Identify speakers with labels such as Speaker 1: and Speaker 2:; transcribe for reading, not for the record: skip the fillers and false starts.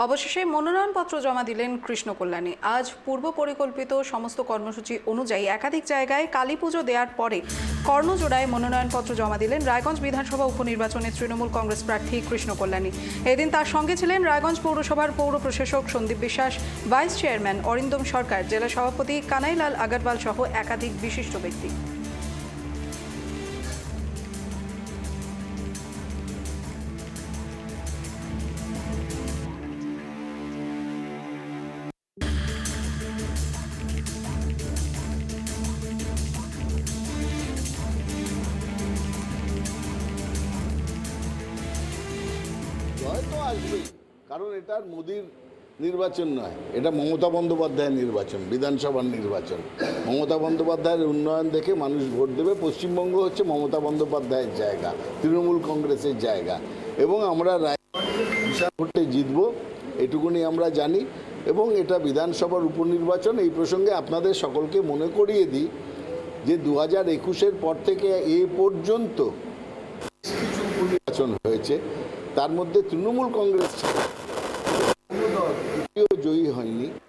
Speaker 1: অবশেষে মনোনয়নপত্র জমা দিলেন কৃষ্ণ কল্যাণী। আজ পূর্ব পরিকল্পিত সমস্ত কর্মসূচি অনুযায়ী একাধিক জায়গায় কালীপুজো দেওয়ার পরে কর্ণজোড়ায় মনোনয়নপত্র জমা দিলেন রায়গঞ্জ বিধানসভা উপনির্বাচনে তৃণমূল কংগ্রেস প্রার্থী কৃষ্ণ কল্যাণী। এদিন তার সঙ্গে ছিলেন রায়গঞ্জ পৌরসভার পৌর প্রশাসক সন্দীপ বিশ্বাস, ভাইস চেয়ারম্যান অরিন্দম সরকার, জেলা সভাপতি কানাইলাল আগরওয়াল সহ একাধিক বিশিষ্ট ব্যক্তি।
Speaker 2: হয়তো আসবেই, কারণ এটা মোদির নির্বাচন নয়, এটা মমতা বন্দ্যোপাধ্যায়ের নির্বাচন, বিধানসভার নির্বাচন। মমতা বন্দ্যোপাধ্যায়ের উন্নয়ন দেখে মানুষ ভোট দেবে। পশ্চিমবঙ্গ হচ্ছে মমতা বন্দ্যোপাধ্যায়ের জায়গা, তৃণমূল কংগ্রেসের জায়গা, এবং আমরা বিশাল ভোটে জিতব এটুকুনি আমরা জানি। এবং এটা বিধানসভার উপনির্বাচন। এই প্রসঙ্গে আপনাদের সকলকে মনে করিয়ে দিই যে 2021-এর পর থেকে এ পর্যন্ত কিছু উপনির্বাচন হয়েছে, তার মধ্যে তৃণমূল কংগ্রেস জয়ী হয়নি।